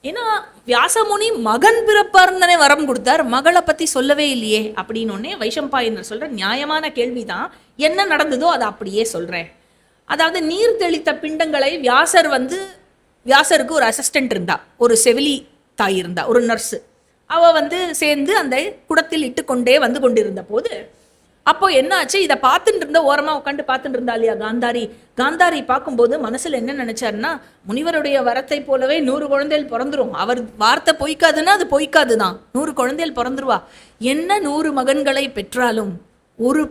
ஏன்னா வியாசமுனி மகன் பிறப்பார்னு தானே வரம் கொடுத்தார், மகளை பத்தி சொல்லவே இல்லையே அப்படின்னு வைஷம்பாயனர் சொல்ற நியாயமான கேள்விதான். என்ன நடந்ததோ அதை அப்படியே சொல்றேன். அதாவது நீர் தெளித்த பிண்டங்களை வியாசருக்கு ஒரு அசிஸ்டன்ட் இருந்தா, ஒரு செவிலி தாய் இருந்தா, ஒரு நர்ஸு. அவ சேர்ந்து அந்த குடத்தில் இட்டு கொண்டே வந்து கொண்டிருந்த போது அப்போ என்ன ஆச்சு, இதை பார்த்துட்டு இருந்த ஓரமா உட்காந்து பார்த்துட்டு இருந்தா இல்லையா காந்தாரி பார்க்கும்போது மனசுல என்ன நினைச்சாருன்னா, முனிவருடைய வரத்தை போலவே 100 குழந்தைகள் பிறந்துரும், அவர் வார்த்தை பொய்க்காதுன்னா அது பொய்க்காதுதான், 100 குழந்தைகள் பிறந்துருவா. என்ன 100 மகன்களை பெற்றாலும் ஒரு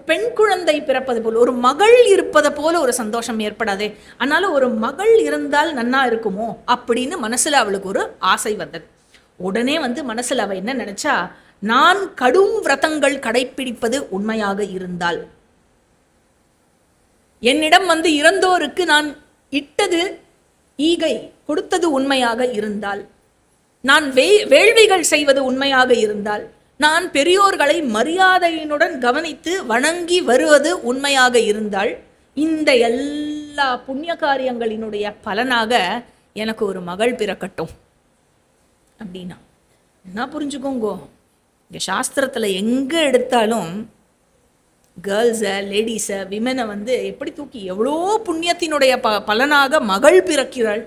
பெண் குழந்தை பிறப்பது போல, ஒரு மகள் இருப்பதை போல ஒரு சந்தோஷம் ஏற்படாதே. அதனால ஒரு மகள் இருந்தால் நன்னா இருக்குமோ அப்படின்னு மனசுல அவளுக்கு ஒரு ஆசை வந்தது. உடனே மனசுல அவ என்ன நினைச்சா, நான் கடும் விரதங்கள் கடைப்பிடிப்பது உண்மையாக இருந்தால், என்னிடம் இறந்தோருக்கு நான் இட்டது ஈகை கொடுத்தது உண்மையாக இருந்தால், நான் வேள்விகள் செய்வது உண்மையாக இருந்தால், நான் பெரியோர்களை மரியாதையினுடன் கவனித்து வணங்கி வருவது உண்மையாக இருந்தால், இந்த எல்லா புண்ணிய காரியங்களினுடைய பலனாக எனக்கு ஒரு மகள் பிறக்கட்டும் அப்படின்னா. என்ன புரிஞ்சுக்கோங்கோ, இந்த சாஸ்திரத்துல எங்க எடுத்தாலும் கேர்ள்ஸை, லேடிஸை, விமனை எப்படி தூக்கி எவ்வளோ புண்ணியத்தினுடைய பலனாக மகள் பிறக்கிறாள்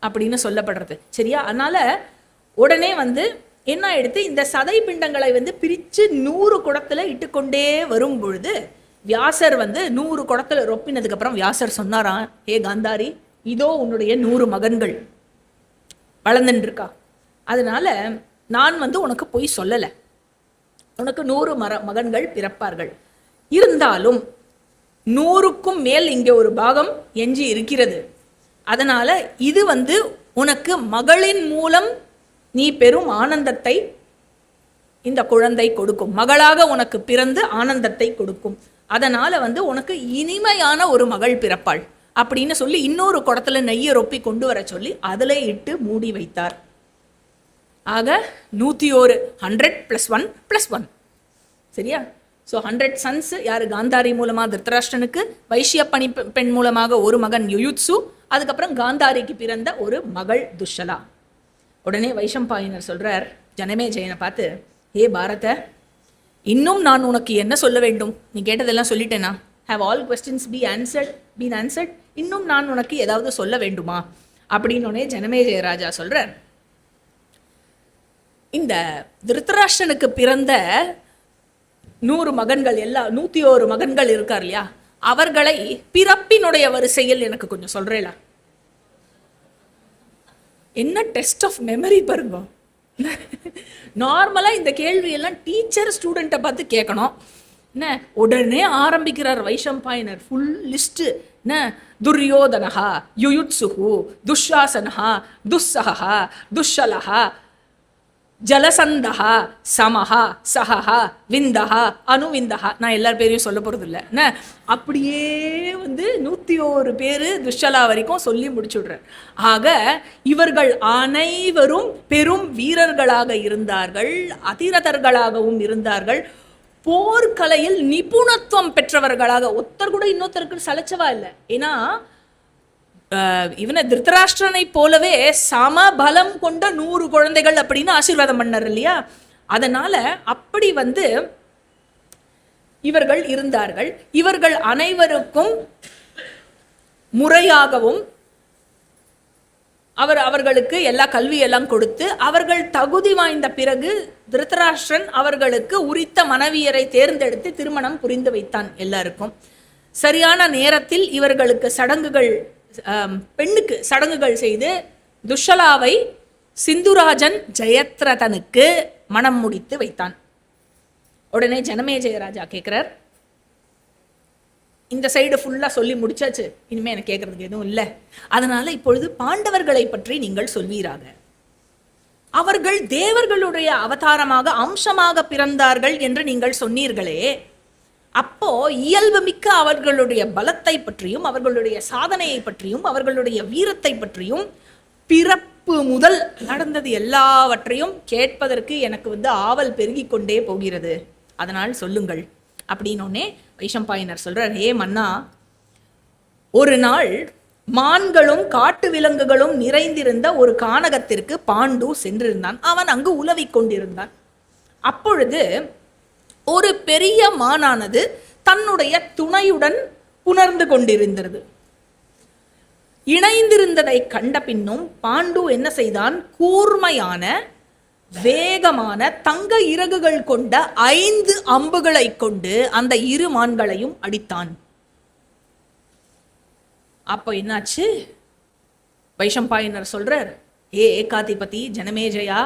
அப்படின்னு சொல்லப்படுறது. சரியா? அதனால உடனே என்ன எடுத்து இந்த சதை பிண்டங்களை பிரிச்சு 100 குடத்துல இட்டுக்கொண்டே வரும் பொழுது வியாசர் 100 குடத்துல ரொப்பினதுக்கு அப்புறம் வியாசர் சொன்னாராம், ஏ காந்தாரி, இதோ உன்னுடைய 100 மகன்கள் வளர்ந்துட்டு இருக்கா. அதனால நான் உனக்கு போய் சொல்லல, உனக்கு 100 மகன்கள் பிறப்பார்கள். இருந்தாலும் 100க்கும் மேல் இங்கே ஒரு பாகம் எஞ்சி இருக்கிறது. அதனால இது உனக்கு மகளின் மூலம் நீ பெரும் ஆனந்தத்தை இந்த குழந்தை கொடுக்கும், மகளாக உனக்கு பிறந்து ஆனந்தத்தை கொடுக்கும். அதனால உனக்கு இனிமையான ஒரு மகள் பிறப்பாள் அப்படின்னு சொல்லி இன்னொரு குடத்துல நெய்யை ரொப்பி கொண்டு வர சொல்லி அதில் இட்டு மூடி வைத்தார். ஆக 101, 100 + 1 + 1. சரியா? ஸோ 100 சன்ஸ் யாரு? காந்தாரி மூலமா திருத்தராஷ்டிரனுக்கு, வைஷ்ய பணி பெண் மூலமாக ஒரு மகன் யுயுத்சு, அதுக்கப்புறம் காந்தாரிக்கு பிறந்த ஒரு மகள் துஷலா. உடனே வைஷம்பாயனர் சொல்றார் ஜனமேஜயனை பார்த்து, ஹே பாரத, இன்னும் நான் உனக்கு என்ன சொல்ல வேண்டும்? நீ கேட்டதெல்லாம் சொல்லிட்டேனா? Have all questions been answered? இன்னும் நான் உனக்கு ஏதாவது சொல்ல வேண்டுமா அப்படின்னு ஜனமேஜய ராஜா சொல்றார், இந்த திருத்தராஷ்டிரனுக்கு பிறந்த 100 மகன்கள், எல்லா 101 மகன்கள் இருக்கார் இல்லையா, அவர்களை பிறப்பினுடைய வரிசையில் எனக்கு கொஞ்சம் சொல்றேளா? என்ன டெஸ்ட் ஆஃப் மெமரி பாருங்க. நார்மலா இந்த கேள்வி எல்லாம் டீச்சர் ஸ்டூடெண்ட்டை பார்த்து கேட்கணும். என்ன உடனே ஆரம்பிக்கிறார் வைஷம்பாயனர், ஃபுல் லிஸ்ட். என்ன துரியோதனஹா, யுயுத்சுஹு, துஷாசனஹா, துஸ்ஸஹா, துஷலஹா, ஜலசந்தஹா, சமஹா, சஹஹா, விந்தஹா, அனுவிந்தஹா. நான் எல்லார் பேரையும் சொல்ல போறது இல்லை. என்ன அப்படியே 101 பேர் துஷலா வரைக்கும் சொல்லி முடிச்சுடுறார். ஆக இவர்கள் அனைவரும் பெரும் வீரர்களாக இருந்தார்கள், அதிரதர்களாகவும் இருந்தார்கள், போர்க்கலையில் நிபுணத்துவம் பெற்றவர்களாக. ஒருத்தர் கூட இன்னொருத்தருக்கு சலைச்சவா இல்லை. ஏன்னா இவனை திருத்தராஷ்டிரனை போலவே சமபலம் கொண்ட 100 குழந்தைகள் அப்படின்னு ஆசீர்வாதம் பண்ணார் இல்லையா. அதனால அப்படி இவர்கள் இருந்தார்கள். இவர்கள் அனைவருக்கும் முறையாகவும் அவர்களுக்கு எல்லா கல்வியெல்லாம் கொடுத்து, அவர்கள் தகுதி வாய்ந்த பிறகு திருத்தராஷ்டிரன் அவர்களுக்கு உரித்த மனைவியரை தேர்ந்தெடுத்து திருமணம் புரிந்து வைத்தான் எல்லாருக்கும். சரியான நேரத்தில் இவர்களுக்கு சடங்குகள், பெண்ணுக்கு சடங்குகள் செய்து துஷலாவை சிந்துராஜன் ஜெயத்ரதனுக்கு மனம் முடித்து வைத்தான். உடனே ஜனமேஜய ராஜா கேட்கிறார், இந்த சைடு ஃபுல்லா சொல்லி முடிச்சாச்சு, இனிமே எனக்கு கேட்கறதுக்கு எதுவும் இல்லை. அதனால இப்பொழுது பாண்டவர்களை பற்றி நீங்கள் சொல்வீராக. அவர்கள் தேவர்களுடைய அவதாரமாக அம்சமாக பிறந்தார்கள் என்று நீங்கள் சொன்னீர்களே, அப்போ இயல்பு மிக்க அவர்களுடைய பலத்தை பற்றியும் அவர்களுடைய சாதனையை பற்றியும் அவர்களுடைய வீரத்தை பற்றியும் பிறப்பு முதல் நடந்தது எல்லாவற்றையும் கேட்பதற்கு எனக்கு ஆவல் பெருகி கொண்டே போகிறது. அதனால் சொல்லுங்கள் அப்படின்னோடனே வைஷம்பாயனர் சொல்றார், ஹே மன்னா, ஒரு நாள் மான்களும் காட்டு விலங்குகளும் நிறைந்திருந்த ஒரு கானகத்திற்கு பாண்டு சென்றிருந்தான். அவன் அங்கு உலவிக் கொண்டிருந்தான். அப்பொழுது ஒரு பெரிய மானானது தன்னுடைய துணையுடன் புணர்ந்து கொண்டிருந்தது. இணைந்திருந்ததை கண்ட பின்னும் பாண்டு என்ன செய்தான்? கூர்மையான வேகமான தங்க இறகுகள் கொண்ட 5 அம்புகளை கொண்டு அந்த இரு மான்களையும் அடித்தான். அப்போ என்னாச்சு? வைஷம்பாயனர் சொல்றார், ஏகாதிபதி ஜனமேஜயா,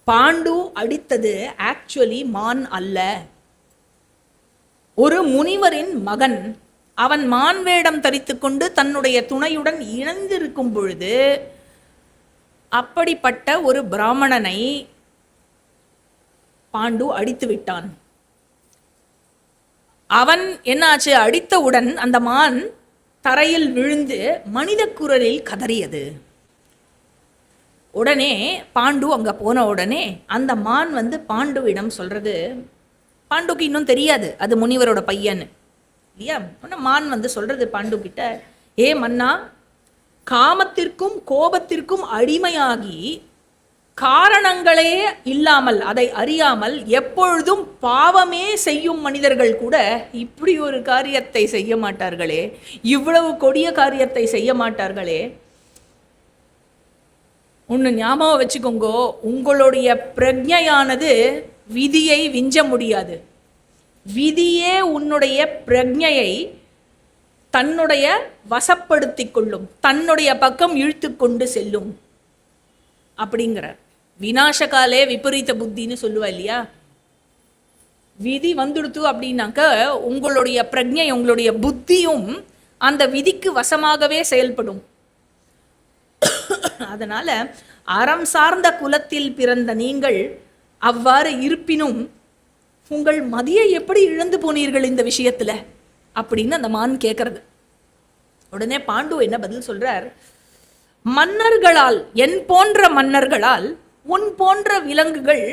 பாண்டு அடித்தது ஆக்சுவலி மான் அல்ல, ஒரு முனிவரின் மகன். அவன் மான் வேடம் தரித்து கொண்டு தன்னுடைய துணையுடன் இணைந்திருக்கும் பொழுது அப்படிப்பட்ட ஒரு பிராமணனை பாண்டு அடித்து விட்டான். அவன் என்னாச்சு? அடித்தவுடன் அந்த மான் தரையில் விழுந்து மனித குரலில் கதறியது. உடனே பாண்டு அங்க போன உடனே அந்த மான் பாண்டுவிடம் சொல்றது, பாண்டுக்கு இன்னும் தெரியாது அது முனிவரோட பையன் இல்லையா. மான் சொல்றது பாண்டு கிட்ட, ஏ மன்னா, காமத்திற்கும் கோபத்திற்கும் அடிமையாகி காரணங்களே இல்லாமல் அதை அறியாமல் எப்பொழுதும் பாவமே செய்யும் மனிதர்கள் கூட இப்படி ஒரு காரியத்தை செய்ய மாட்டார்களே, இவ்வளவு கொடிய காரியத்தை செய்ய மாட்டார்களே. ஒன்று ஞாபகம் வச்சுக்கோங்கோ, உங்களுடைய பிரஜையானது விதியை விஞ்ச முடியாது. விதியே உன்னுடைய பிரஜையை தன்னுடைய வசப்படுத்தி கொள்ளும், தன்னுடைய பக்கம் இழுத்து கொண்டு செல்லும் அப்படிங்கிற. விநாசகாலே விபரீத புத்தின்னு சொல்லுவா இல்லையா. விதி வந்துடுத்து அப்படின்னாக்க உங்களுடைய பிரஜை, உங்களுடைய புத்தியும் அந்த விதிக்கு வசமாகவே செயல்படும். அதனால அறம் சார்ந்த குலத்தில் பிறந்த நீங்கள் அவ்வாறு இருப்பினும் உங்கள் மதியை எப்படி இழந்து போனீர்கள் இந்த விஷயத்துல அப்படின்னு அந்த மான் கேட்கறது. உடனே பாண்டு என்ன பதில் சொல்றார்? மன்னர்களால், என் போன்ற மன்னர்களால் உன் போன்ற விலங்குகள்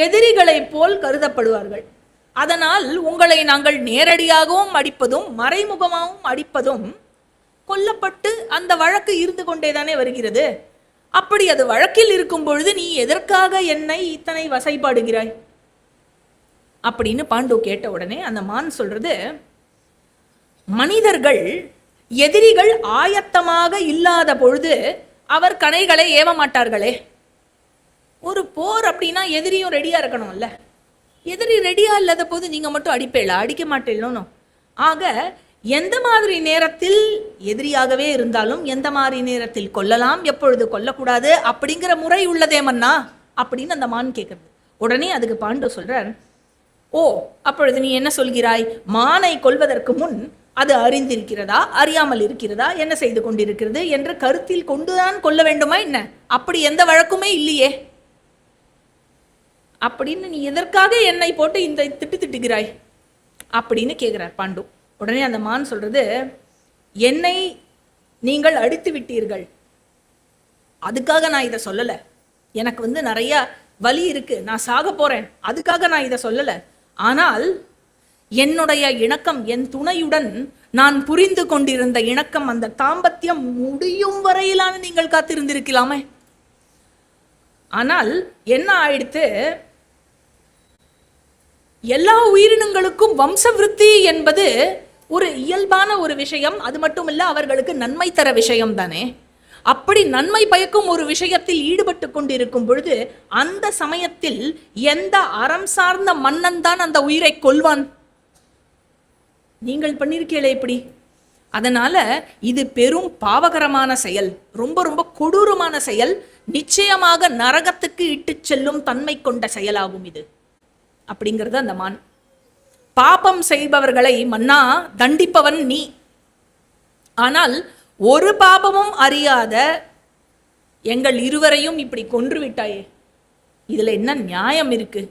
எதிரிகளை போல் கருதப்படுவார்கள். அதனால் உங்களை நாங்கள் நேரடியாகவும் அடிப்பதும் மறைமுகமாகவும் அடிப்பதும் கொல்லப்பட்டு அந்த வழக்கு இருந்து கொண்டேதானே வருகிறது. அப்படி அது வழக்கில் இருக்கும் பொழுது நீ எதற்காக என்னை இத்தனை வசைப்பாடுகிறாய் அப்படின்னு பாண்டு கேட்ட உடனே அந்த மான் சொல்றது, மனிதர்கள் எதிரிகள் ஆயத்தமாக இல்லாத பொழுது அவர் கணைகளை ஏவ மாட்டார்களே. ஒரு போர் அப்படின்னா எதிரியும் ரெடியா இருக்கணும்ல. எதிரி ரெடியா இல்லாத போது நீங்க மட்டும் அடிப்பேளா? அடிக்க மாட்டேன்னு. ஆக எந்த மாதிரி நேரத்தில் எதிரியாகவே இருந்தாலும் எந்த மாதிரி நேரத்தில் கொல்லலாம், எப்பொழுது கொல்லக்கூடாது அப்படிங்கிற முறை உள்ளதே மன்னா அப்படின்னு அந்த மான் கேட்கறது. உடனே அதுக்கு பாண்டு சொல்றார், ஓ அப்பொழுது நீ என்ன சொல்கிறாய்? மானை கொல்வதற்கு முன் அது அறிந்திருக்கிறதா அறியாமல் இருக்கிறதா, என்ன செய்து கொண்டிருக்கிறது என்று கருத்தில் கொண்டுதான் கொள்ள வேண்டுமா என்ன? அப்படி எந்த வழக்குமே இல்லையே. அப்படின்னு நீ எதற்காக என்னை போட்டு இந்த திட்டுகிறாய் அப்படின்னு கேட்கிறார் பாண்டு. உடனே அந்த மான் சொல்றது, என்னை நீங்கள் அடித்து விட்டீர்கள், அதுக்காக நான் இதை சொல்லலை. எனக்கு நிறைய வலி இருக்கு, நான் சாக போறேன், அதுக்காக நான் இதை சொல்லலை. ஆனால் என்னுடைய இணக்கம், என் துணையுடன் நான் புரிந்து கொண்டிருந்த இணக்கம், அந்த தாம்பத்தியம் முடியும் வரையிலான நீங்கள் காத்திருந்திருக்கலாமே. ஆனால் என்ன ஆயிடுத்து? எல்லா உயிரினங்களுக்கும் வம்சவிருத்தி என்பது ஒரு இயல்பான ஒரு விஷயம். அது மட்டும் இல்ல, அவர்களுக்கு நன்மை தர விஷயம் தானே. அப்படி நன்மை பயக்கும் ஒரு விஷயத்தில் ஈடுபட்டு கொண்டிருக்கும் பொழுது அந்த சமயத்தில் எந்த அறம் சார்ந்த மன்னன் தான் அந்த உயிரை கொல்வான்? நீங்கள் பண்ணிருக்கீங்களே இப்படி. அதனால இது பெரும் பாவகரமான செயல், ரொம்ப ரொம்ப கொடூரமான செயல், நிச்சயமாக நரகத்துக்கு இட்டு செல்லும் தன்மை கொண்ட செயலாகும் இது அப்படிங்கிறது அந்த மான். பாபம் செய்பவர்களை மன்னா தண்டிப்பவன் நீ, ஆனால் ஒரு பாபமும் அறியாத எங்கள் இருவரையும் இப்படி கொன்று விட்டாயே, இதுல என்ன நியாயம் இருக்கு?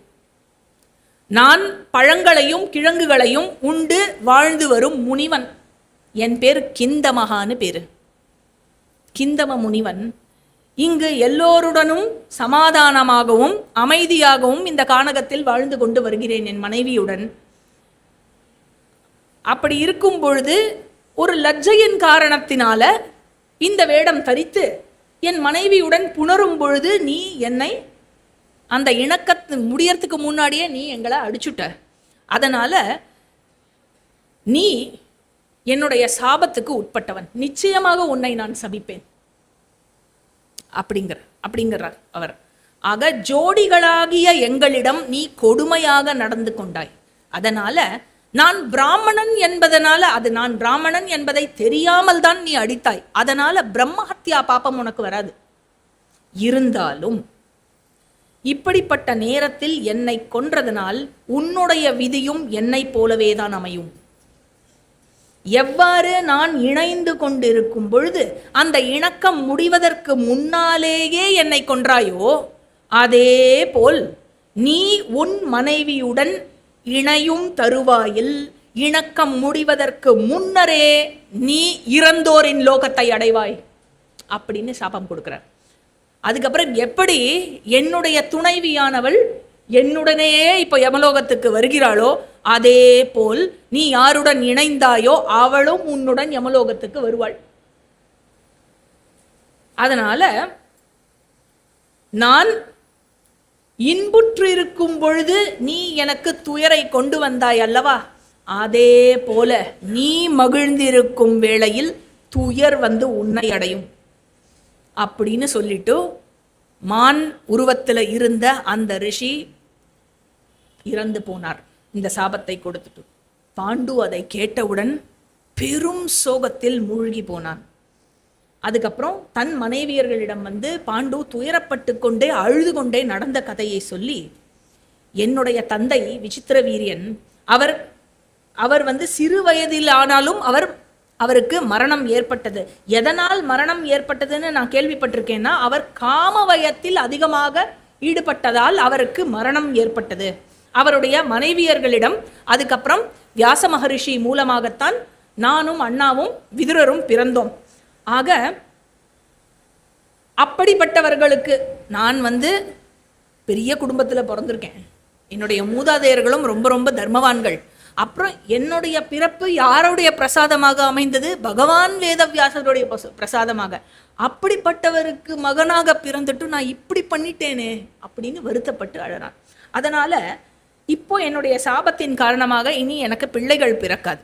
நான் பழங்களையும் கிழங்குகளையும் உண்டு வாழ்ந்து வரும் முனிவன். என் பேர் கிந்தமகான்னு பேரு. கிந்தம முனிவன். இங்கு எல்லோருடனும் சமாதானமாகவும் அமைதியாகவும் இந்த கானகத்தில் வாழ்ந்து கொண்டு வருகிறேன் என் மனைவியுடன். அப்படி இருக்கும் பொழுது ஒரு லஜ்ஜையின் காரணத்தினால இந்த வேடம் தரித்து என் மனைவியுடன் புணரும் பொழுது நீ என்னை அந்த இணக்கத்து முடியறதுக்கு முன்னாடியே நீ எங்களை அடிச்சுட்ட. அதனால நீ என்னுடைய சாபத்துக்கு உட்பட்டவன், நிச்சயமாக உன்னை நான் சபிப்பேன் அப்படிங்கிறார் அவர். ஆக ஜோடிகளாகிய எங்களிடம் நீ கொடுமையாக நடந்து கொண்டாய். அதனால நான் பிராமணன் என்பதனால, அது நான் பிராமணன் என்பதை தெரியாமல் தான் நீ அடித்தாய். அதனால பிரம்மஹத்யா பாபம் உனக்கு வராது. இருந்தாலும் இப்படிப்பட்ட நேரத்தில் என்னை கொன்றதனால் உன்னுடைய விதியும் என்னை போலவேதான் அமையும். எவ்வாறு நான் இணைந்து கொண்டிருக்கும் பொழுது அந்த இணக்கம் முடிவதற்கு முன்னாலேயே என்னை கொன்றாயோ, அதே போல் நீ உன் மனைவியுடன் இணையும் தருவாயில் இணக்கம் முடிவதற்கு முன்னரே நீ இறந்தோரின் லோகத்தை அடைவாய் அப்படின்னு சாபம் கொடுக்கிறார். அதுக்கப்புறம் எப்படி என்னுடைய துணைவியானவள் என்னுடனே இப்போ யமலோகத்துக்கு வருகிறாளோ, அதே போல் நீ யாருடன் இணைந்தாயோ அவளும் உன்னுடன் யமலோகத்துக்கு வருவாள். அதனால நான் இன்புற்று இருக்கும் பொழுது நீ எனக்கு துயரை கொண்டு வந்தாய் அல்லவா, அதே போல நீ மகிழ்ந்திருக்கும் வேளையில் துயர் வந்து உன்னை அடையும் அப்படின்னு சொல்லிட்டு மான் உருவத்தில் இருந்த அந்த ரிஷி இறந்து போனார் இந்த சாபத்தை கொடுத்துட்டு. பாண்டு அதை கேட்டவுடன் பெரும் சோகத்தில் மூழ்கி போனான். அதுக்கப்புறம் தன் மனைவியர்களிடம் வந்து பாண்டு துயரப்பட்டு கொண்டே அழுது கொண்டே நடந்த கதையை சொல்லி, என்னுடைய தந்தை விசித்திர வீரியன் அவர் வந்து சிறு வயதில் ஆனாலும் அவருக்கு மரணம் ஏற்பட்டது. எதனால் மரணம் ஏற்பட்டதுன்னு நான் கேள்விப்பட்டிருக்கேன்னா, அவர் காம வயத்தில் அதிகமாக ஈடுபட்டதால் அவருக்கு மரணம் ஏற்பட்டது. அவருடைய மனைவியர்களிடம் அதுக்கப்புறம் வியாச மகரிஷி மூலமாகத்தான் நானும் அண்ணாவும் விதுரரும் பிறந்தோம். ஆக அப்படிப்பட்டவர்களுக்கு நான் வந்து பெரிய குடும்பத்தில் பிறந்திருக்கேன். என்னுடைய மூதாதையர்களும் ரொம்ப ரொம்ப தர்மவான்கள். அப்புறம் என்னுடைய பிறப்பு யாருடைய பிரசாதமாக அமைந்தது? பகவான் வேதவியாசருடைய பிரசாதமாக. அப்படிப்பட்டவருக்கு மகனாக பிறந்துட்டு நான் இப்படி பண்ணிட்டேனே அப்படின்னு வருத்தப்பட்டு அழறான். அதனால இப்போ என்னுடைய சாபத்தின் காரணமாக இனி எனக்கு பிள்ளைகள் பிறக்காது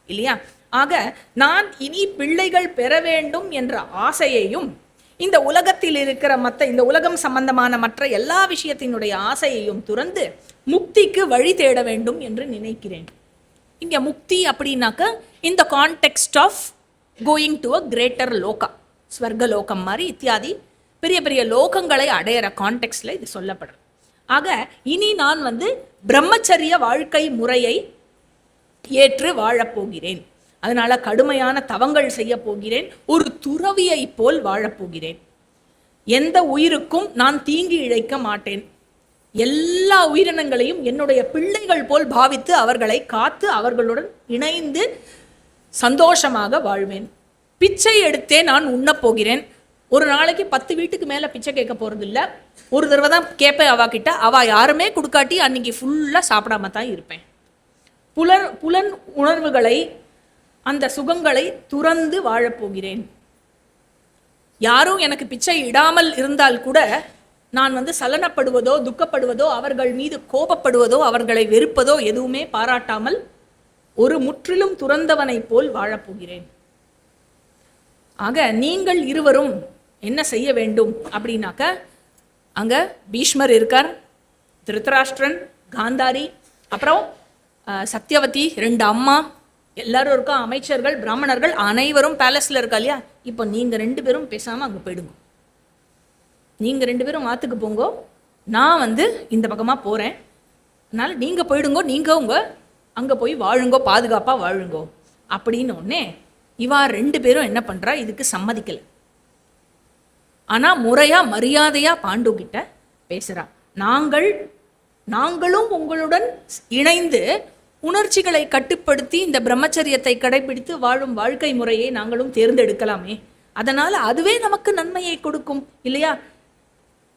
இல்லையா? ஆக நான் இனி பிள்ளைகள் பெற வேண்டும் என்ற ஆசையையும், இந்த உலகத்தில் இருக்கிற இந்த உலகம் சம்பந்தமான மற்ற எல்லா விஷயத்தினுடைய ஆசையையும் துறந்து முக்திக்கு வழி தேட வேண்டும் என்று நினைக்கிறேன். இங்க முக்தி அப்படின்னாக்க இந்த context of going to a greater லோகா, ஸ்வர்க லோகம் மாதிரி இத்தியாதி பெரிய பெரிய லோகங்களை அடையிற கான்டெக்ஸ்ட்ல இது சொல்லப்படுறது. ஆக இனி நான் வந்து பிரம்மச்சரிய வாழ்க்கை முறையை ஏற்று வாழப்போகிறேன். அதனால கடுமையான தவங்கள் செய்ய போகிறேன். ஒரு துறவியை போல் வாழப்போகிறேன். எந்த உயிருக்கும் நான் தீங்கி இழைக்க மாட்டேன். எல்லா உயிரினங்களையும் என்னுடைய பிள்ளைகள் போல் பாவித்து அவர்களை காத்து அவர்களுடன் இணைந்து சந்தோஷமாக வாழ்வேன். பிச்சை எடுத்தே நான் உண்ணப் போகிறேன். ஒரு நாளைக்கு 10 வீட்டுக்கு மேலே பிச்சை கேட்க போகிறது இல்லை. ஒரு தடவை தான் கேட்பேன் அவகிட்ட. அவள் யாருமே கொடுக்காட்டி அன்னைக்கு ஃபுல்லாக சாப்பிடாம தான் இருப்பேன். புலன் உணர்வுகளை, அந்த சுகங்களை துறந்து வாழப்போகிறேன். யாரும் எனக்கு பிச்சை இடாமல் இருந்தால் கூட நான் வந்து சலனப்படுவதோ துக்கப்படுவதோ அவர்கள் மீது கோபப்படுவதோ அவர்களை வெறுப்பதோ எதுவுமே பாராட்டாமல் ஒரு முற்றிலும் துறந்தவனை போல் வாழப்போகிறேன். ஆக நீங்கள் இருவரும் என்ன செய்ய வேண்டும் அப்படின்னாக்க, அங்கே பீஷ்மர் இருக்கார், திருதராஷ்டிரன், காந்தாரி, அப்புறம் சத்யவதி 2 அம்மா எல்லாரும் இருக்கா, அமைச்சர்கள், பிராமணர்கள் அனைவரும் பேலஸில் இருக்கா இல்லையா? இப்போ நீங்கள் 2 பேரும் பேசாமல் அங்கே போயிடுங்க. நீங்கள் 2 பேரும் ஆற்றுக்கு போங்கோ, நான் வந்து இந்த பக்கமாக போகிறேன். அதனால் நீங்கள் போயிடுங்கோ, நீங்கள் உங்கள் அங்கே போய் வாழுங்கோ, பாதுகாப்பாக வாழுங்கோ அப்படின்னு ஒன்னே இவா 2 பேரும் என்ன பண்ணுறா, இதுக்கு சம்மதிக்கலை. ஆனால் முறையாக மரியாதையாக பாண்டு கிட்ட பேசுகிறா. நாங்களும் உங்களுடன் இணைந்து உணர்ச்சிகளை கட்டுப்படுத்தி இந்த பிரம்மச்சரியத்தை கடைபிடித்து வாழும் வாழ்க்கை முறையை நாங்களும் தேர்ந்தெடுக்கலாமே. அதனால் அதுவே நமக்கு நன்மையை கொடுக்கும் இல்லையா?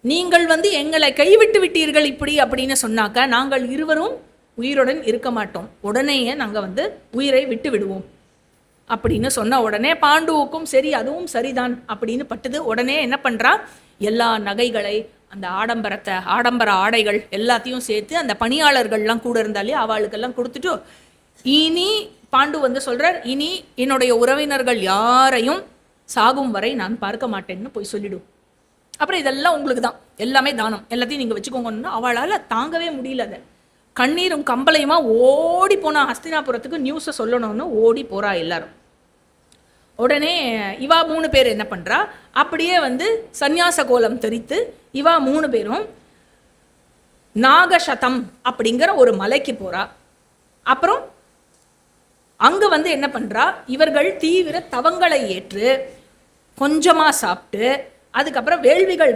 நீங்கள் வந்து எங்களை கைவிட்டு விட்டீர்கள் இப்படி அப்படின்னு சொன்னாக்க நாங்கள் இருவரும் உயிருடன் இருக்க மாட்டோம். உடனேயே நாங்கள் வந்து உயிரை விட்டு விடுவோம். அப்படின்னு சொன்ன உடனே பாண்டுவுக்கும் சரி அதுவும் சரிதான் அப்படின்னு பட்டுது. உடனே என்ன பண்றா, எல்லா நகைகளை, அந்த ஆடம்பர ஆடைகள் எல்லாத்தையும் சேர்த்து அந்த பணியாளர்கள்லாம் கூட இருந்தாலே அவளுக்கெல்லாம் கொடுத்துட்டு, இனி பாண்டு வந்து சொல்றார், இனி என்னுடைய உறவினர்கள் யாரையும் சாகும் வரை நான் பார்க்க மாட்டேன்னு போய் சொல்லிடும். அப்புறம் இதெல்லாம் உங்களுக்கு தான், எல்லாமே தானம், எல்லாத்தையும் நீங்க வச்சுக்கோங்கன்னு. அவளால் தாங்கவே முடியல. அதை கண்ணீரும் கம்பளையுமா ஓடி போனா ஹஸ்தினாபுரத்துக்கு நியூஸை சொல்லணும்னு ஓடி போறா எல்லாரும். உடனே இவா 3 பேர் என்ன பண்றா, அப்படியே வந்து சந்நியாச கோலம் தெரித்து இவா 3 பேரும் நாகசதம் அப்படிங்கிற ஒரு மலைக்கு போறா. அப்புறம் அங்க வந்து என்ன பண்றா, இவர்கள் தீவிர தவங்களை ஏற்று கொஞ்சமா சாப்பிட்டு அதுக்கப்புறம்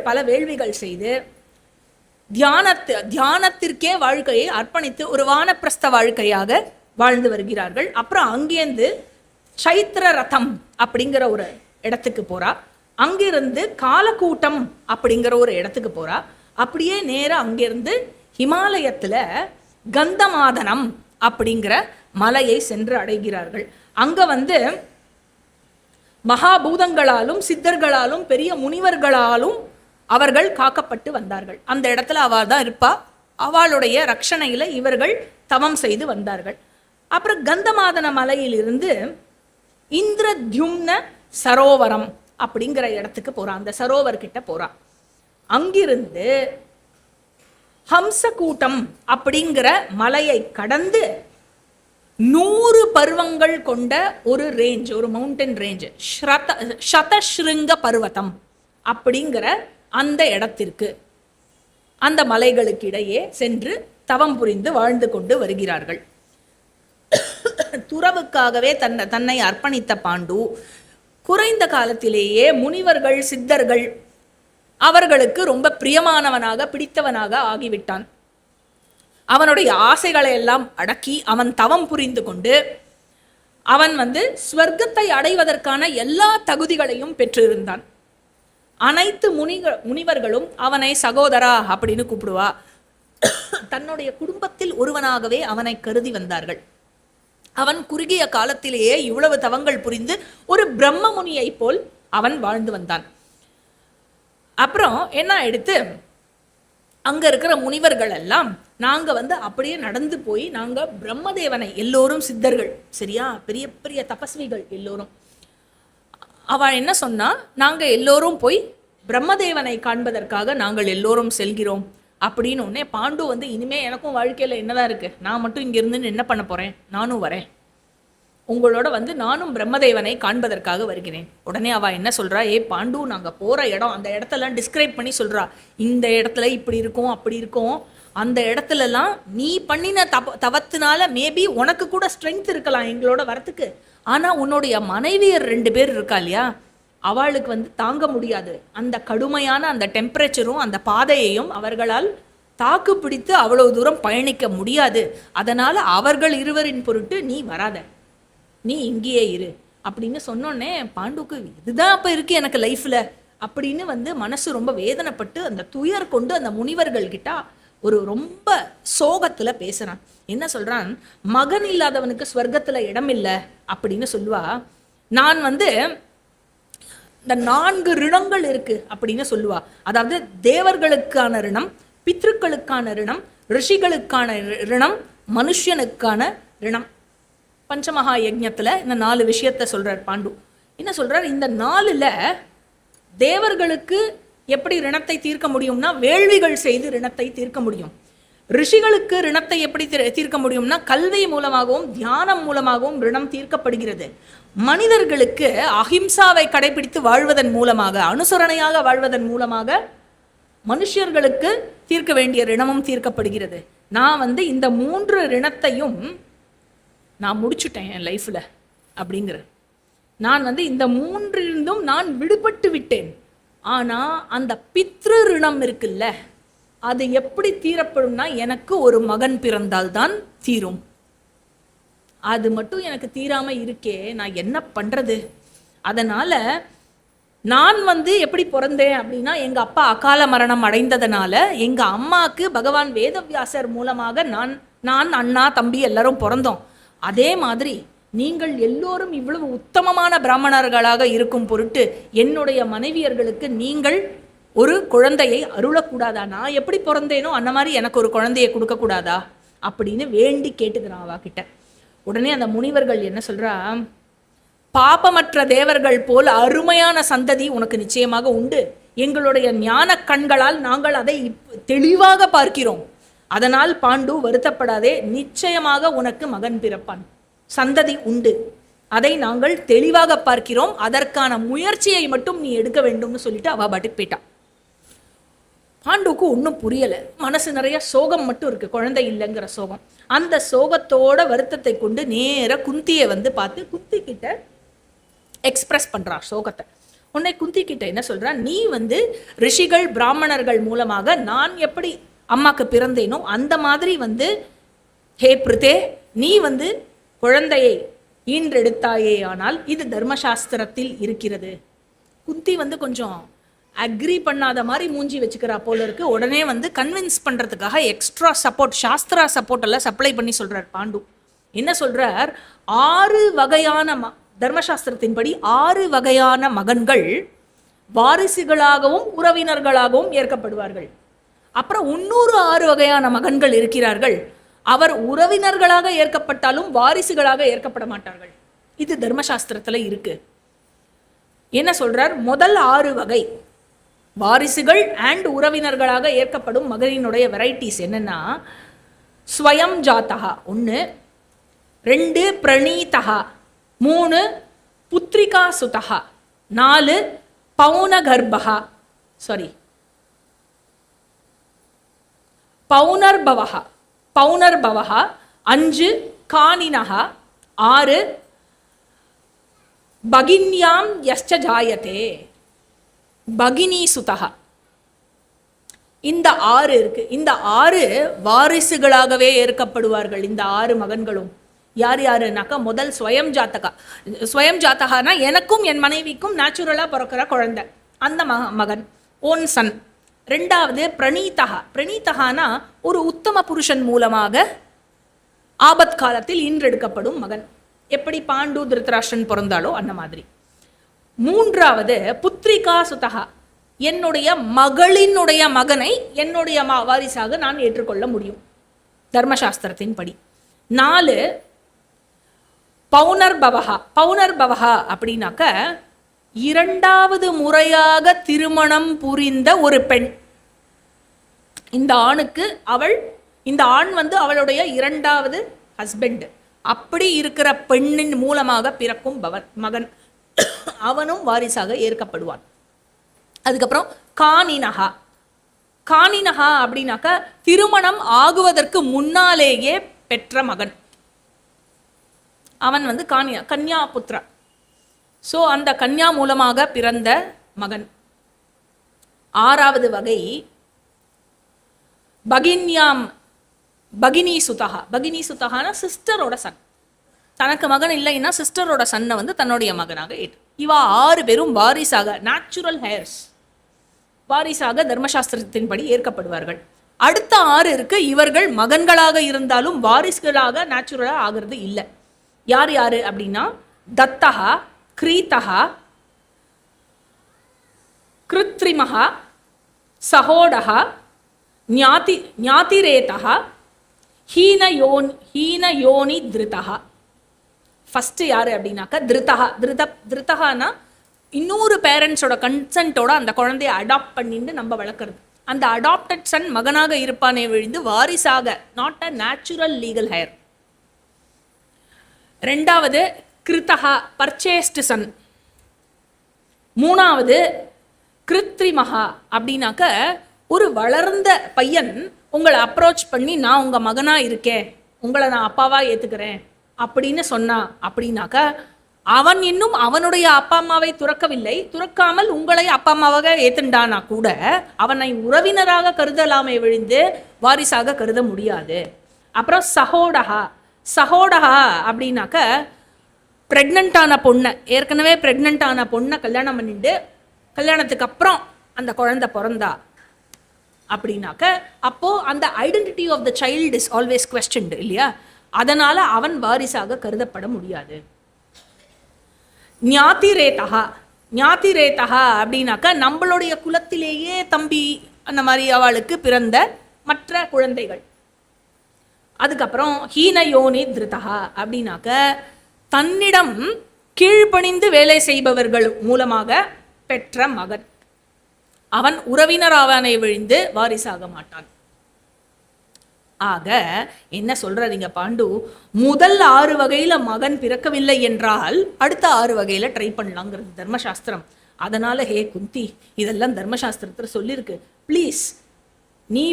பல வேள்விகள் செய்து தியானத்திற்கே வாழ்க்கையை அர்ப்பணித்து ஒரு வானப்பிரஸ்த வாழ்க்கையாக வாழ்ந்து வருகிறார்கள். அப்புறம் அங்கேருந்து சைத்திர ரதம் அப்படிங்கிற ஒரு இடத்துக்கு போறா. அங்கிருந்து காலக்கூட்டம் அப்படிங்கிற ஒரு இடத்துக்கு போறா. அப்படியே நேரம் அங்கிருந்து ஹிமாலயத்துல கந்தமாதனம் அப்படிங்கிற மலையை சென்று அடைகிறார்கள். அங்க வந்து மகாபூதங்களாலும் சித்தர்களாலும் பெரிய முனிவர்களாலும் அவர்கள் காக்கப்பட்டு வந்தார்கள். அந்த இடத்துல அவள் தான் இருப்பா. அவளுடைய ரட்சணையில இவர்கள் தவம் செய்து வந்தார்கள். அப்புறம் கந்தமாதன மலையிலிருந்து இந்திரத்யும்ன சரோவரம் அப்படிங்கிற இடத்துக்கு போறா. அந்த சரோவர் கிட்ட போறா. அங்கிருந்து ஹம்சகூட்டம் அப்படிங்கிற மலையை கடந்து 100 பருவங்கள் கொண்ட ஒரு ரேஞ்ச், ஒரு மவுண்டன் ரேஞ்ச், சதஸ்ருங்க பர்வதம் அப்படிங்கிற அந்த இடத்திற்கு, அந்த மலைகளுக்கு இடையே சென்று தவம் புரிந்து வாழ்ந்து கொண்டு வருகிறார்கள். துறவுக்காகவே தன்னை அர்ப்பணித்த பாண்டு குறைந்த காலத்திலேயே முனிவர்கள் சித்தர்கள் அவர்களுக்கு ரொம்ப பிரியமானவனாக பிடித்தவனாக ஆகிவிட்டான். அவனுடைய ஆசைகளை எல்லாம் அடக்கி அவன் தவம் புரிந்து கொண்டு அவன் வந்து ஸ்வர்க்கத்தை அடைவதற்கான எல்லா தகுதிகளையும் பெற்றிருந்தான். அனைத்து முனிவர்களும் அவனை சகோதரா அப்படின்னு கூப்பிடுவா. தன்னுடைய குடும்பத்தில் ஒருவனாகவே அவனை கருதி வந்தார்கள். அவன் குறுகிய காலத்திலேயே இவ்வளவு தவங்கள் புரிந்து ஒரு பிரம்ம முனியை போல் அவன் வாழ்ந்து வந்தான். அப்புறம் என்ன எடுத்து அங்க இருக்கிற முனிவர்கள் எல்லாம் நாங்க வந்து அப்படியே நடந்து போய் நாங்க பிரம்மதேவனை, எல்லோரும் சித்தர்கள் சரியா, பெரிய பெரிய தபஸ்விகள் எல்லோரும், அவள் என்ன சொன்னா, நாங்க எல்லோரும் போய் பிரம்மதேவனை காண்பதற்காக நாங்கள் எல்லோரும் செல்கிறோம் அப்படின்னு. உடனே பாண்டு வந்து இனிமே எனக்கும் வாழ்க்கையில என்னதான் இருக்கு, நான் மட்டும் இங்க இருந்து என்ன பண்ண போறேன், நானும் வரேன் உங்களோட வந்து, நானும் பிரம்மதேவனை காண்பதற்காக வருகிறேன். உடனே அவ என்ன சொல்றா, பாண்டு நாங்க போற இடம், அந்த இடத்தெல்லாம் டிஸ்கிரைப் பண்ணி சொல்றா. இந்த இடத்துல இப்படி இருக்கும் அப்படி இருக்கும், அந்த இடத்துலலாம் நீ பண்ணின தவத்தினால மேபி உனக்கு கூட ஸ்ட்ரென்த் இருக்கலாம் எங்களோட வரத்துக்கு, ஆனா உன்னுடைய மனைவியர் 2 பேர் இருக்கா இல்லையா, அவளுக்கு வந்து தாங்க முடியாது அந்த கடுமையான அந்த டெம்பரேச்சரும் அந்த பாதையையும் அவர்களால் தாக்கு பிடித்து அவ்வளவு தூரம் பயணிக்க முடியாது. அதனால அவர்கள் இருவரின் பொருட்டு நீ வராத, நீ இங்கேயே இரு அப்படின்னு சொன்னோடனே பாண்டுக்கு இதுதான் அப்ப இருக்கு எனக்கு லைஃப்ல அப்படின்னு வந்து மனசு ரொம்ப வேதனைப்பட்டு அந்த துயர் கொண்டு அந்த முனிவர்கள் கிட்ட ஒரு ரொம்ப சோகத்துல பேசுறான். என்ன சொல்றான், மகன் இல்லாதவனுக்கு ஸ்வர்க்கத்துல இடம் இல்லை அப்படின்னு சொல்லுவா. நான் வந்து இந்த 4 ரிணங்கள் இருக்கு அப்படின்னு சொல்லுவா. அதாவது தேவர்களுக்கான ரிணம், பித்ருக்களுக்கான ரிணம், ரிஷிகளுக்கான ரிணம், மனுஷனுக்கான ரிணம். பஞ்சமகா யஜ்ஞத்துல இந்த 4 விஷயத்த சொல்றார் பாண்டு. என்ன சொல்றார், இந்த 4ல தேவர்களுக்கு எப்படி ரிணத்தை தீர்க்க முடியும்னா வேள்விகள் செய்து ரிணத்தை தீர்க்க முடியும். ரிஷிகளுக்கு ரிணத்தை எப்படி தீர்க்க முடியும்னா கல்வி மூலமாகவும் தியானம் மூலமாகவும் ரிணம் தீர்க்கப்படுகிறது. மனிதர்களுக்கு அஹிம்சாவை கடைபிடித்து வாழ்வதன் மூலமாக, அனுசரணையாக வாழ்வதன் மூலமாக மனுஷர்களுக்கு தீர்க்க வேண்டிய ரிணமும் தீர்க்கப்படுகிறது. நான் வந்து இந்த 3 ரிணத்தையும் நான் முடிச்சுட்டேன் என் லைஃப்ல அப்படிங்கிற. நான் வந்து இந்த 3லிருந்தும் நான் விடுபட்டு விட்டேன். ஆனா அந்த பித்ரு ரிணம் இருக்குல்ல, அது எப்படி தீரப்படும்னா எனக்கு ஒரு மகன் பிறந்தால்தான் தீரும். அது மட்டும் எனக்கு தீராம இருக்கே, நான் என்ன பண்றது? அதனால நான் வந்து எப்படி பிறந்தேன் அப்படின்னா, எங்க அப்பா அகால மரணம் அடைந்ததனால எங்க அம்மாவுக்கு பகவான் வேதவியாசர் மூலமாக நான் அண்ணா தம்பி எல்லாரும் பிறந்தோம். அதே மாதிரி நீங்கள் எல்லோரும் இவ்வளவு உத்தமமான பிராமணர்களாக இருக்கும் பொருட்டு என்னுடைய மனைவியர்களுக்கு நீங்கள் ஒரு குழந்தையை அருளக்கூடாதா? நான் எப்படி பிறந்தேனோ அந்த மாதிரி எனக்கு ஒரு குழந்தையை கொடுக்கக்கூடாதா அப்படின்னு வேண்டி கேட்டுக்கிறான் அவா கிட்ட. உடனே அந்த முனிவர்கள் என்ன சொல்றா, பாபமற்ற தேவர்கள் போல் அருமையான சந்ததி உனக்கு நிச்சயமாக உண்டு. எங்களுடைய ஞான கண்களால் நாங்கள் அதை தெளிவாக பார்க்கிறோம். அதனால் பாண்டு வருத்தப்படாதே, நிச்சயமாக உனக்கு மகன் பிறப்பான், சந்ததி உண்டு, அதை நாங்கள் தெளிவாக பார்க்கிறோம். அதற்கான முயற்சியை மட்டும் நீ எடுக்க வேண்டும்னு சொல்லிட்டு அவ பாட்டுக்கு போயிட்டான். பாண்டுக்கு ஒன்றும் புரியலை. மனசு நிறைய சோகம் மட்டும் இருக்கு, குழந்தை இல்லைங்கிற சோகம். அந்த சோகத்தோட வருத்தத்தை கொண்டு நேர குந்தியை பார்த்து குந்தி கிட்ட எக்ஸ்பிரஸ் பண்றா சோகத்தை. உன்னை குந்தி கிட்ட என்ன சொல்றா, நீ ரிஷிகள் பிராமணர்கள் மூலமாக நான் எப்படி அம்மாக்கு பிறந்தேனோ அந்த மாதிரி ஹே பிருதே, நீ குழந்தையை ஈன்றெடுத்தாயே, ஆனால் இது தர்மசாஸ்திரத்தில் இருக்கிறது. குந்தி கொஞ்சம் அக்ரி பண்ணாத மாதிரி மூஞ்சி வச்சுக்கிறா போல இருக்கு. உடனே கன்வின்ஸ் பண்றதுக்காக எக்ஸ்ட்ரா சப்போர்ட், சாஸ்திரா சப்போர்ட் எல்லாம் சப்ளை பண்ணி சொல்றார் பாண்டு. என்ன சொல்றார், 6 வகையான தர்மசாஸ்திரத்தின்படி 6 வகையான மகன்கள் வாரிசுகளாகவும் உறவினர்களாகவும் ஏற்கப்படுவார்கள். அப்புறம் 6 வகையான மகன்கள் இருக்கிறார்கள், அவர் உறவினர்களாக ஏற்கப்பட்டாலும் வாரிசுகளாக ஏற்கப்பட மாட்டார்கள். இது தர்மசாஸ்திரத்துல இருக்கு. என்ன சொல்றார், முதல் 6 வகை வாரிசுகள் அண்ட் உறவினர்களாக ஏற்கப்படும் மகனினுடைய வெரைட்டிஸ் என்னன்னா, ஸ்வயம் ஜாத்தகா 1, 2 பிரணீதகா, 3 புத்ரிகா சுதகா, 4 பௌனகர்பகா பௌனர்பவஹா, 5 கானினஹா, 6 பகின்யாம் யஸ்ச ஜாயதே பகினி சுதகா. இந்த 6 இருக்கு. இந்த 6 வாரிசுகளாகவே ஏற்கப்படுவார்கள். இந்த 6 மகன்களும் யார் யாருனாக்கா, முதல் ஸ்வயம் ஜாத்தகா. ஸ்வயம் ஜாத்தகானா எனக்கும் என் மனைவிக்கும் நேச்சுரலா பிறக்கிற குழந்தை, அந்த மகன், ஓன் சன். 2வது பிரணீதகா. பிரணீதகானா ஒரு உத்தம புருஷன் மூலமாக ஆபத் காலத்தில் ஈன்றெடுக்கப்படும் மகன், எப்படி பாண்டு திருதராஷ்டிரன் பிறந்தாலோ அந்த மாதிரி. 3வது புத்ரிகா சுதகா, என்னுடைய மகளினுடைய மகனை என்னுடைய வாரிசாக நான் ஏற்றுக்கொள்ள முடியும் தர்மசாஸ்திரத்தின் படி. 4 பௌனர்பவஹா. பௌனர்பவஹா அப்படின்னாக்க 2வது முறையாக திருமணம் புரிந்த ஒரு பெண். இந்த ஆணுக்கு இந்த ஆண் அவளுடைய 2வது ஹஸ்பண்ட். அப்படி இருக்கிற பெண்ணின் மூலமாக பிறக்கும் மகன், அவனும் வாரிசாக ஏற்கப்படுவான். அதுக்கப்புறம் கானினஹா. கானினஹா அப்படின்னாக்க திருமணம் ஆகுவதற்கு முன்னாலேயே பெற்ற மகன், அவன் கன்யா புத்ரா. ஸோ அந்த கன்யா மூலமாக பிறந்த மகன். 6வது வகை பகினி சுதகா. பகினி சுதகானா சிஸ்டரோட சன். தனக்கு மகன் இல்லைன்னா சிஸ்டரோட சன்னை தன்னுடைய மகனாக ஏற்று. இவா 6 பேரும் வாரிசாக, நேச்சுரல் ஹேர்ஸ், வாரிசாக தர்மசாஸ்திரத்தின்படி ஏற்கப்படுவார்கள். அடுத்த 6 இருக்கு, இவர்கள் மகன்களாக இருந்தாலும் வாரிசுகளாக நேச்சுரலா ஆகிறது இல்லை. யார் யாரு அப்படின்னா, தத்தகா, கிரீதகா, கிருத்ரிமஹா, சகோடகா, ஞாதிரேதகா, ஹீனயோனி திருதகா. ஃபர்ஸ்ட் யாரு அப்படின்னாக்கா திருதகா. திருதகானா இன்னொரு பேரண்ட்ஸோட கன்சென்ட்டோட அந்த குழந்தைய அடாப்ட் பண்ணிட்டு நம்ம வளர்க்குறது. அந்த அடாப்டட் சன் மகனாக இருப்பானே விழுந்து வாரிசாக, not a natural legal hair. 2வது கிருத்தகா, பர்ச்சேஸ்டு சன். 3வது கிருத்ரிமஹா அப்படின்னாக்க ஒரு வளர்ந்த பையன் உங்களை அப்ரோச் பண்ணி நான் உங்க மகனா இருக்கேன், உங்களை நான் அப்பாவா ஏத்துக்கிறேன் அப்படின்னு சொன்னா அப்படின்னாக்க அவன் இன்னும் அவனுடைய அப்பா அம்மாவை துறக்கவில்லை, துறக்காமல் உங்களை அப்பா அம்மாவாக ஏத்துண்டானா கூட அவனை உறவினராக கருதலாமே விழுந்து வாரிசாக கருத முடியாது. அப்புறம் சகோடகா. சகோடகா அப்படின்னாக்க பிரெக்னண்டான பொண்ணை, ஏற்கனவே பிரெக்னண்டான பொண்ணை கல்யாணம் பண்ணிட்டு கல்யாணத்துக்கு அப்புறம் அந்த குழந்தை பிறந்தா அப்படின்னாக்க அப்போ அந்த identity of the child is always questioned இல்லையா. அதனால அவன் வாரிசாக கருதப்பட முடியாது. ஞாதிரேதா, ஞாதிரேதா அப்படின்னாக்கா நம்மளுடைய குலத்திலேயே தம்பி அந்த மாதிரி அவளுக்கு பிறந்த மற்ற குழந்தைகள். அதுக்கப்புறம் ஹீனயோனி திருதா அப்படின்னாக்க தன்னிடம் கீழ்ப்பணிந்து வேலை செய்பவர்கள் மூலமாக பெற்ற மகன், அவன் உறவினராவனை விழுந்து வாரிசாக மாட்டான். ஆக என்ன சொல்றீங்க பாண்டு, முதல் 6 வகையில மகன் பிறக்கவில்லை என்றால் அடுத்த 6 வகையில ட்ரை பண்ணலாங்கிறது தர்மசாஸ்திரம். அதனால ஹே குந்தி, இதெல்லாம் தர்மசாஸ்திரத்துல சொல்லியிருக்கு. ப்ளீஸ், நீ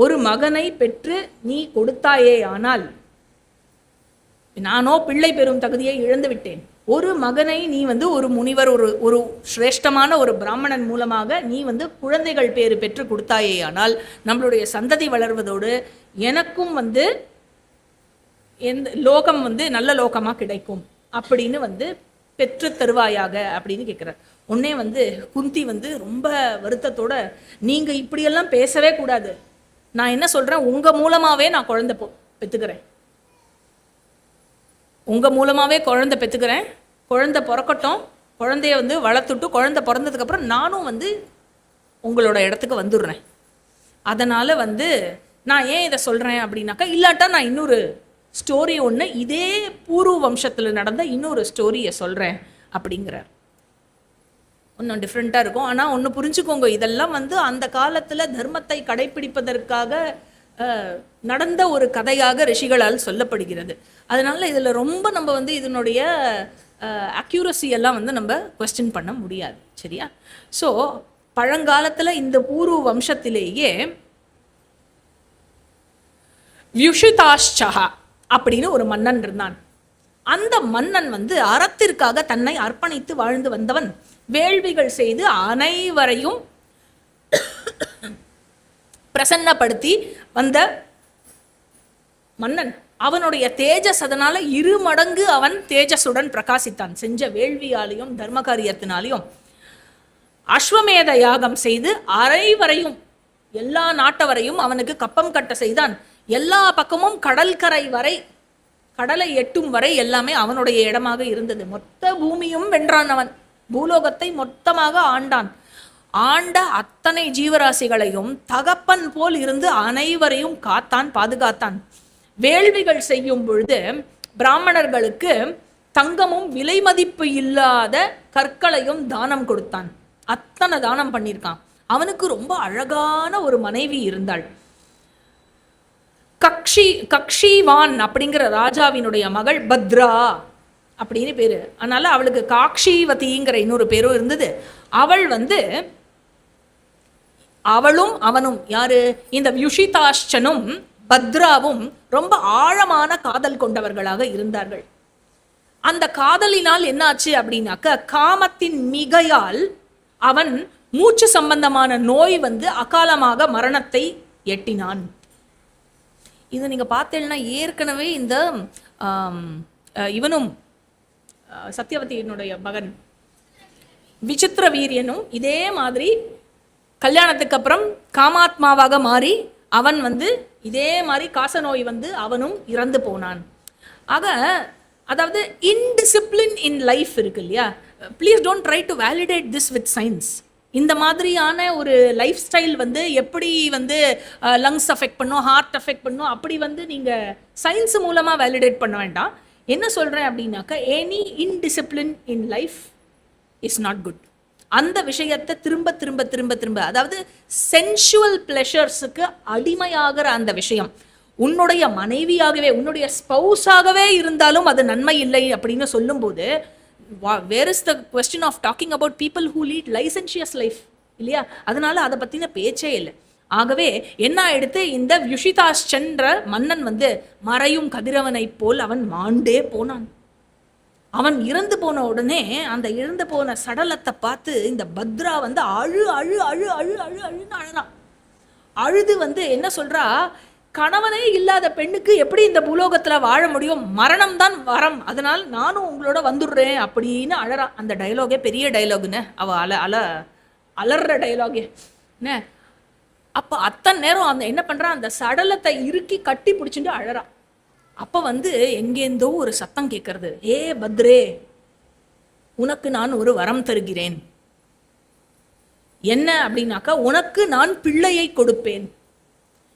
ஒரு மகனை பெற்று நீ கொடுத்தாயே, ஆனால் நானோ பிள்ளை பெறும் தகுதியை இழந்து விட்டேன். ஒரு மகனை நீ ஒரு முனிவர், ஒரு சிரேஷ்டமான ஒரு பிராமணன் மூலமாக நீ குழந்தைகள் பேரு பெற்று கொடுத்தாயே, ஆனால் நம்மளுடைய சந்ததி வளர்வதோடு எனக்கும் எந்த லோகம் நல்ல லோகமா கிடைக்கும் அப்படின்னு பெற்று தருவாயாக அப்படின்னு கேட்கிறார். உடனே குந்தி ரொம்ப வருத்தத்தோட, நீங்க இப்படியெல்லாம் பேசவே கூடாது, நான் என்ன சொல்றேன், உங்க மூலமாவே நான் குழந்தை பெத்துக்கிறேன், உங்க மூலமாவே குழந்தை பெத்துக்கிறேன், குழந்தை பிறக்கட்டும், குழந்தைய வளர்த்துட்டு குழந்தை பிறந்ததுக்கு அப்புறம் நானும் உங்களோட இடத்துக்கு வந்துடுறேன். அதனால நான் ஏன் இதை சொல்றேன் அப்படின்னாக்கா, இல்லாட்டா நான் இன்னொரு ஸ்டோரி ஒன்று, இதே பூர்வ வம்சத்தில் நடந்த இன்னொரு ஸ்டோரியை சொல்றேன் அப்படிங்கிறார். ஒன்றும் டிஃப்ரெண்ட்டாக இருக்கும். ஆனால் ஒன்று புரிஞ்சுக்கோங்க, இதெல்லாம் அந்த காலத்தில் தர்மத்தை கடைப்பிடிப்பதற்காக நடந்த ஒரு கதையாக ரிஷிகளால் சொல்லப்படுகிறது. அதனால இதில் ரொம்ப நம்ம இதனுடைய அக்யூரசி எல்லாம் நம்ம கொஸ்டின் பண்ண முடியாது. சரியா? ஸோ பழங்காலத்தில் இந்த பூர்வ வம்சத்திலேயே வியுஷிதாஷ்சஹா அப்படின்னு ஒரு மன்னன் இருந்தான். அந்த மன்னன் அறத்திற்காக தன்னை அர்ப்பணித்து வாழ்ந்து வந்தவன். வேள்விகள் செய்து அனைவரையும் பிரசன்னப்படுத்தி வந்த மன்னன். அவனுடைய தேஜஸ் அதனால 2 மடங்கு அவன் தேஜஸுடன் பிரகாசித்தான். செஞ்ச வேள்வியாலையும் தர்ம காரியத்தினாலையும். அஸ்வமேத யாகம் செய்து அனைவரையும், எல்லா நாட்டவரையும் அவனுக்கு கப்பம் கட்ட செய்தான். எல்லா பக்கமும் கடற்கரை வரை, கடலை எட்டும் வரை எல்லாமே அவனுடைய இடமாக இருந்தது. மொத்த பூமியும் வென்றான் அவன். பூலோகத்தை மொத்தமாக ஆண்டான். ஆண்ட அத்தனை ஜீவராசிகளையும் தகப்பன் போல் இருந்து அனைவரையும் காத்தான், பாதுகாத்தான். வேள்விகள் செய்யும் பொழுது பிராமணர்களுக்கு தங்கமும் விலை மதிப்பு இல்லாத கற்களையும் தானம் கொடுத்தான். அத்தனை தானம் பண்ணியிருக்கான். அவனுக்கு ரொம்ப அழகான ஒரு மனைவி இருந்தாள். கக்ஷிவான் அப்படிங்கிற ராஜாவினுடைய மகள் பத்ரா அப்படின்னு பேரு. அதனால அவளுக்கு காக்ஷிவதிங்கிற இன்னொரு பேரும் இருந்தது. அவள் அவளும் அவனும் யாரு, இந்த வியுஷிதாஷ்சனும் பத்ராவும் ரொம்ப ஆழமான காதல் கொண்டவர்களாக இருந்தார்கள். அந்த காதலினால் என்னாச்சு அப்படின்னாக்க, காமத்தின் மிகையால் அவன் மூச்சு சம்பந்தமான நோய் அகாலமாக மரணத்தை எட்டினான். இது நீங்க பார்த்தீங்கன்னா ஏற்கனவே இந்த இவனும் சத்யவதியினுடைய மகன் விசித்திர வீரியனும் இதே மாதிரி கல்யாணத்துக்கு அப்புறம் காமாத்மாவாக மாறி அவன் இதே மாதிரி காச நோய் அவனும் இறந்து போனான். ஆக அதாவது இன்டிசிப்ளின் இன் லைஃப் இருக்கு இல்லையா. Please don't try to validate this with science. இந்த மாதிரியான ஒரு லைஃப் ஸ்டைல் எப்படி லங்ஸ் அஃபெக்ட் பண்ணும், ஹார்ட் அஃபெக்ட் பண்ணும், அப்படி நீங்கள் சயின்ஸ் மூலமாக வேலிடேட் பண்ண வேண்டாம். என்ன சொல்கிறேன் அப்படின்னாக்கா, any indiscipline in life is not good. அந்த விஷயத்தை திரும்ப திரும்ப திரும்ப திரும்ப, அதாவது சென்சுவல் பிளஷர்ஸுக்கு அடிமையாகிற அந்த விஷயம் உன்னுடைய மனைவியாகவே, உன்னுடைய ஸ்பௌஸாகவே இருந்தாலும் அது நன்மை இல்லை அப்படின்னு சொல்லும்போது, where is the question of talking about people who lead licentious life இல்லையா? அதனால அதை பற்றின பேச்சே இல்லை. ஆகவே என்ன எடுத்து இந்த வியுஷிதாஷ்சன்ற மன்னன் மறையும் கதிரவனை போல் அவன் மாண்டே போனான். அவன் இறந்து போன உடனே அந்த இறந்து போன சடலத்தை பார்த்து இந்த பத்ரா அழு அழு அழு அழு அழு அழுன்னு அழுதான். அழுது என்ன சொல்றா, கணவனே இல்லாத பெண்ணுக்கு எப்படி இந்த பூலோகத்துல வாழ முடியும், மரணம் தான் வரம், அதனால் நானும் உங்களோட வந்துடுறேன் அப்படின்னு அழறா. அந்த டைலாகே பெரிய டைலாகுன்னு, அவ அலற டைலாகே. அப்ப அத்தனை நேரம் அந்த என்ன பண்றா, அந்த சடலத்தை இறுக்கி கட்டி பிடிச்சிட்டு அழறா. அப்ப எங்கேந்தோ ஒரு சத்தம் கேட்கறது, ஏ பத்ரே, உனக்கு நான் ஒரு வரம் தருகிறேன். என்ன அப்படின்னாக்கா, உனக்கு நான் பிள்ளையை கொடுப்பேன்.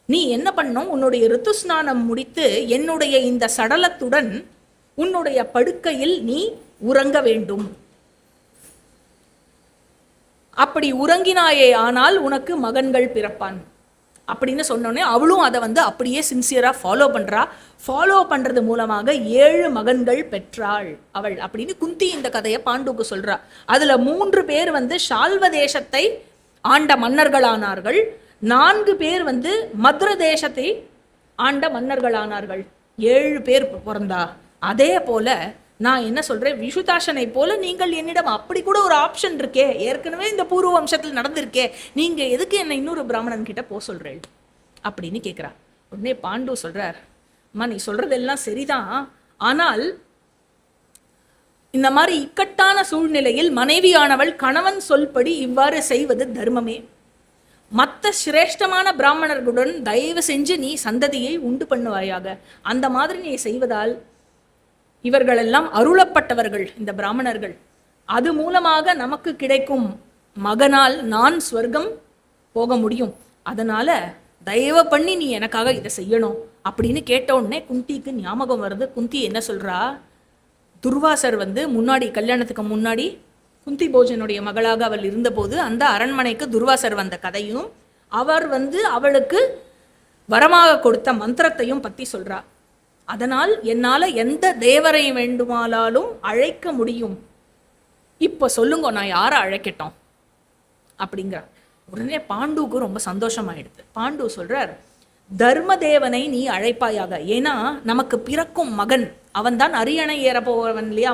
நீ என்ன பண்ணும், உன்னுடைய ரித்துஸ்நானம் முடித்து என்னுடைய இந்த சடலத்துடன் உன்னுடைய படுக்கையில் நீ உறங்க வேண்டும். அப்படி உறங்கினாயே ஆனால் உனக்கு மகன்கள் பிறப்பான் அப்படின்னு சொன்னோடனே அவளும் அதை அப்படியே சின்சியரா ஃபாலோ பண்றா. ஃபாலோ பண்றது மூலமாக 7 மகன்கள் பெற்றாள் அவள் அப்படின்னு குந்தி இந்த கதையை பாண்டுக்கு சொல்றா. அதுல 3 பேர் ஷால்வ தேசத்தை ஆண்ட மன்னர்களானார்கள். 4 பேர் மதுர தேசத்தை ஆண்ட மன்னர்களானார்கள். 7 பேர் பிறந்தா. அதே போல நான் என்ன சொல்றேன், விஷுதாசனை போல நீங்கள் என்னிடம் அப்படி கூட ஒரு ஆப்ஷன் இருக்கே, ஏற்கனவே இந்த பூர்வ வம்சத்தில் நடந்திருக்கே, நீங்க எதுக்கு என்ன இன்னொரு பிராமணன் கிட்ட போ சொல்றேன் அப்படின்னு கேட்கிறா. உடனே பாண்டு சொல்றார், அம்மா நீ சொல்றதெல்லாம் சரிதான், ஆனால் இந்த மாதிரி இக்கட்டான சூழ்நிலையில் மனைவியானவள் கணவன் சொல்படி இவ்வாறு செய்வது தர்மமே. மற்ற சிரேஷ்டமான பிராமணர்களுடன் தயவு செஞ்சு நீ சந்ததியை உண்டு பண்ணுவாயாக. அந்த மாதிரி நீ செய்வதால் இவர்களெல்லாம் அருளப்பட்டவர்கள் இந்த பிராமணர்கள். அது மூலமாக நமக்கு கிடைக்கும் மகனால் நான் ஸ்வர்க்கம் போக முடியும். அதனால தயவு பண்ணி நீ எனக்காக இதை செய்யணும் அப்படின்னு கேட்ட உடனே குந்திக்கு ஞாபகம் வருது. குந்தி என்ன சொல்றா, துர்வாசர் முன்னாடி கல்யாணத்துக்கு முன்னாடி குந்தி போஜனுடைய மகளாக அவள் இருந்தபோது அந்த அரண்மனைக்கு துர்வாசர் வந்த கதையும் அவர் அவளுக்கு வரமாக கொடுத்த மந்திரத்தையும் பத்தி சொல்றா. அதனால் என்னால எந்த தேவரை வேண்டுமானாலும் அழைக்க முடியும். இப்ப சொல்லுங்க நான் யாரை அழைக்கட்டும் அப்படிங்கிற. உடனே பாண்டுக்கு ரொம்ப சந்தோஷமாயிடுது. பாண்டு சொல்றார், தர்மதேவனை நீ அழைப்பாயாக. ஏன்னா நமக்கு பிறக்கும் மகன் அவன்தான் அரியணை ஏற போவன் இல்லையா,